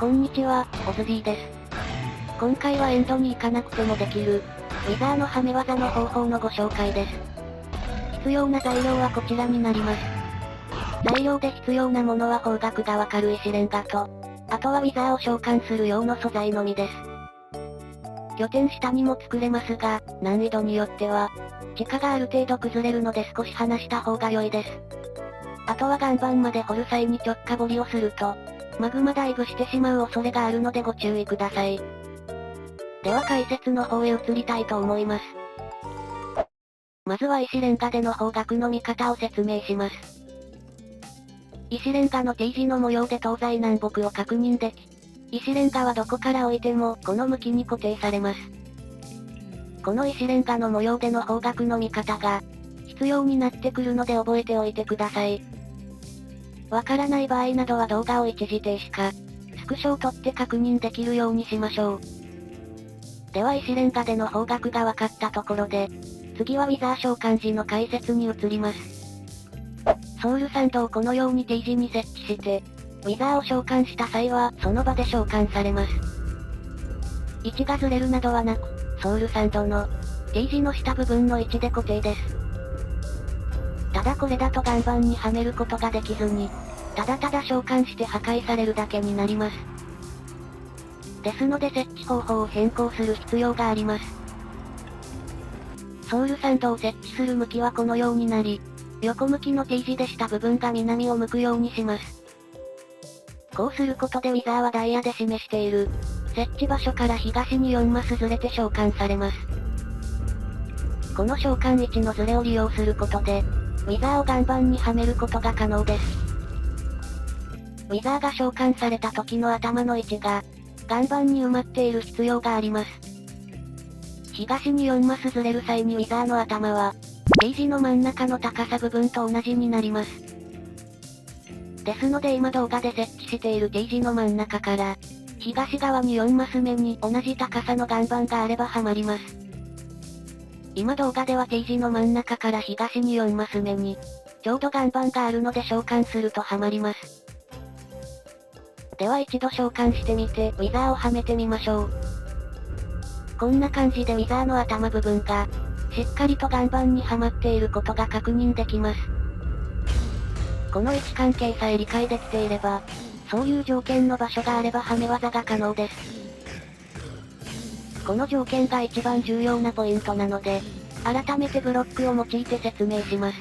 こんにちは、オズディです。今回はエンドに行かなくてもできる、ウィザーのはめ技の方法のご紹介です。必要な材料はこちらになります。材料で必要なものは方角がわかる石レンガと、あとはウィザーを召喚する用の素材のみです。拠点下にも作れますが、難易度によっては、地下がある程度崩れるので少し離した方が良いです。あとは岩盤まで掘る際に直下掘りをすると、マグマダイブしてしまう恐れがあるのでご注意ください。では解説の方へ移りたいと思います。まずは石レンガでの方角の見方を説明します。石レンガの T 字の模様で東西南北を確認でき、石レンガはどこから置いてもこの向きに固定されます。この石レンガの模様での方角の見方が必要になってくるので覚えておいてください。わからない場合などは動画を一時停止か、スクショを撮って確認できるようにしましょう。では石レンガでの方角が分かったところで、次はウィザー召喚時の解説に移ります。ソウルサンドをこのように T 字に設置して、ウィザーを召喚した際はその場で召喚されます。位置がずれるなどはなく、ソウルサンドの T 字の下部分の位置で固定です。ただこれだと岩盤にはめることができずに、ただただ召喚して破壊されるだけになります。ですので設置方法を変更する必要があります。ソウルサンドを設置する向きはこのようになり、横向きの T 字でした部分が南を向くようにします。こうすることでウィザーはダイヤで示している、設置場所から東に4マスずれて召喚されます。この召喚位置のずれを利用することで、ウィザーを岩盤にはめることが可能です。ウィザーが召喚された時の頭の位置が、岩盤に埋まっている必要があります。東に4マスずれる際にウィザーの頭は、T 字の真ん中の高さ部分と同じになります。ですので今動画で設置している T 字の真ん中から、東側に4マス目に同じ高さの岩盤があればはまります。今動画では T 字の真ん中から東に4マス目に、ちょうど岩盤があるので召喚するとはまります。では一度召喚してみて、ウィザーをはめてみましょう。こんな感じでウィザーの頭部分が、しっかりと岩盤にはまっていることが確認できます。この位置関係さえ理解できていれば、そういう条件の場所があればはめ技が可能です。この条件が一番重要なポイントなので、改めてブロックを用いて説明します。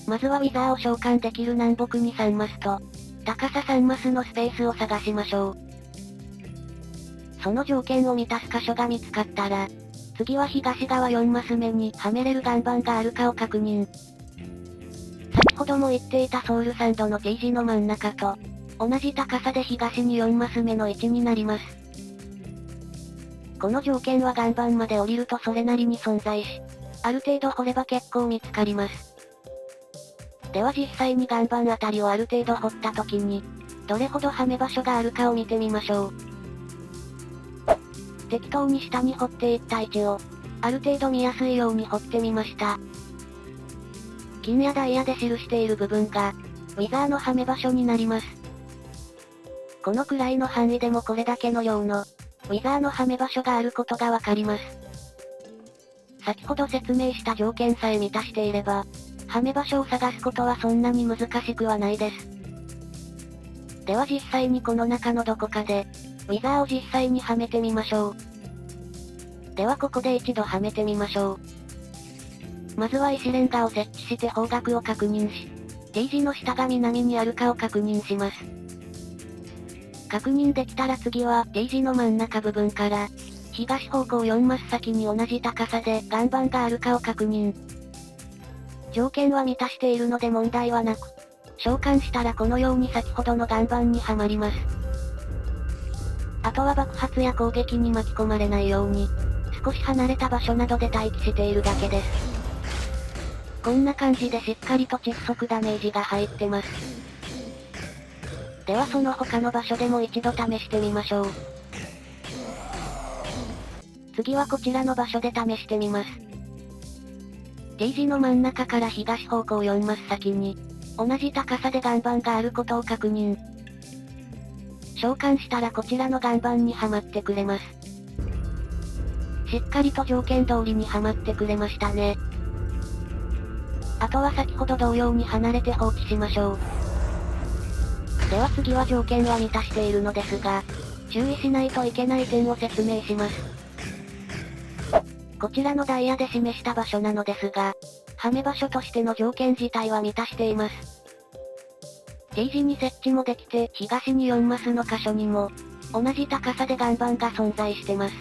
まずはウィザーを召喚できる南北に3マスと、高さ3マスのスペースを探しましょう。その条件を満たす箇所が見つかったら、次は東側4マス目にはめれる岩盤があるかを確認。先ほども言っていたソウルサンドの T 字の真ん中と、同じ高さで東に4マス目の位置になります。この条件は岩盤まで降りるとそれなりに存在し、ある程度掘れば結構見つかります。では実際に岩盤あたりをある程度掘った時に、どれほどはめ場所があるかを見てみましょう。適当に下に掘っていった位置を、ある程度見やすいように掘ってみました。金やダイヤで記している部分が、ウィザーのはめ場所になります。このくらいの範囲でもこれだけの量の、ウィザーのはめ場所があることがわかります。先ほど説明した条件さえ満たしていれば、はめ場所を探すことはそんなに難しくはないです。では実際にこの中のどこかで、ウィザーを実際にはめてみましょう。ではここで一度はめてみましょう。まずは石レンガを設置して方角を確認し、T 字の下が南にあるかを確認します。確認できたら次は T 字の真ん中部分から、東方向4マス先に同じ高さで岩盤があるかを確認。条件は満たしているので問題はなく、召喚したらこのように先ほどの岩盤にはまります。あとは爆発や攻撃に巻き込まれないように、少し離れた場所などで待機しているだけです。こんな感じでしっかりと窒息ダメージが入ってます。ではその他の場所でも一度試してみましょう。次はこちらの場所で試してみます。T 字の真ん中から東方向4マス先に、同じ高さで岩盤があることを確認。召喚したらこちらの岩盤にはまってくれます。しっかりと条件通りにはまってくれましたね。あとは先ほど同様に離れて放置しましょう。では次は条件は満たしているのですが、注意しないといけない点を説明します。こちらのダイヤで示した場所なのですが、はめ場所としての条件自体は満たしています。T 字に設置もできて、東に4マスの箇所にも、同じ高さで岩盤が存在してます。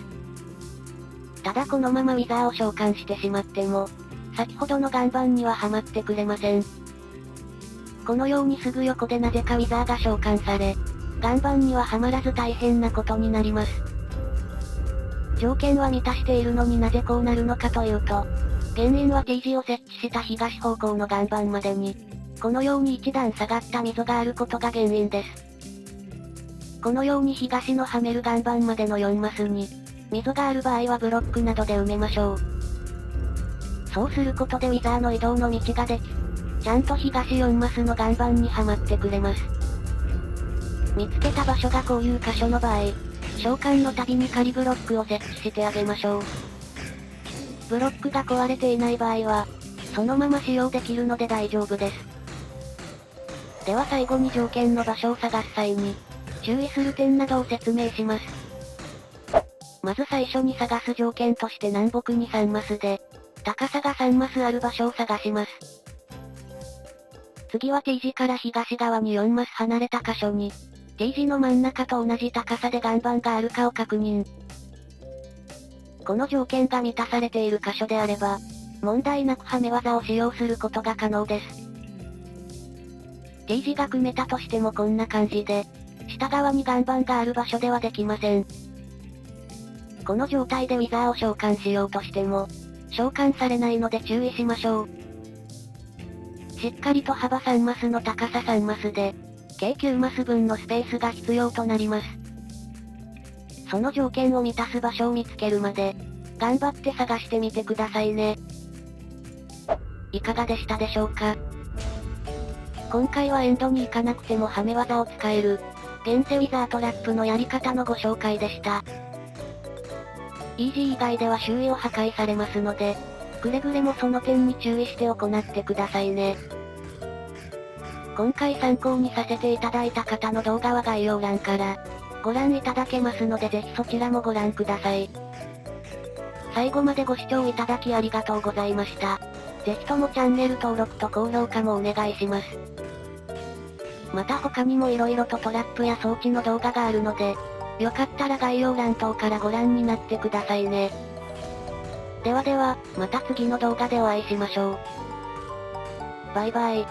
ただこのままウィザーを召喚してしまっても、先ほどの岩盤にははまってくれません。このようにすぐ横でなぜかウィザーが召喚され、岩盤にははまらず大変なことになります。条件は満たしているのになぜこうなるのかというと、原因は T 字を設置した東方向の岩盤までに、このように一段下がった溝があることが原因です。このように東のはめる岩盤までの4マスに、溝がある場合はブロックなどで埋めましょう。そうすることでウィザーの移動の道ができ、ちゃんと東4マスの岩盤にはまってくれます。見つけた場所がこういう箇所の場合、召喚のたびに仮ブロックを設置してあげましょう。ブロックが壊れていない場合は、そのまま使用できるので大丈夫です。では最後に条件の場所を探す際に、注意する点などを説明します。まず最初に探す条件として南北に3マスで、高さが3マスある場所を探します。次は T 字から東側に4マス離れた箇所に、T 字の真ん中と同じ高さで岩盤があるかを確認。この条件が満たされている箇所であれば、問題なくはめ技を使用することが可能です。T 字が組めたとしてもこんな感じで、下側に岩盤がある場所ではできません。この状態でウィザーを召喚しようとしても、召喚されないので注意しましょう。しっかりと幅3マスの高さ3マスで、計9マス分のスペースが必要となります。その条件を満たす場所を見つけるまで、頑張って探してみてくださいね。いかがでしたでしょうか？今回はエンドに行かなくてもはめ技を使える、現世ウィザートラップのやり方のご紹介でした。イージー以外では周囲を破壊されますので、くれぐれもその点に注意して行ってくださいね。今回参考にさせていただいた方の動画は概要欄からご覧いただけますのでぜひそちらもご覧ください。最後までご視聴いただきありがとうございました。ぜひともチャンネル登録と高評価もお願いします。また他にも色々とトラップや装置の動画があるので、よかったら概要欄等からご覧になってくださいね。ではでは、また次の動画でお会いしましょう。バイバイ。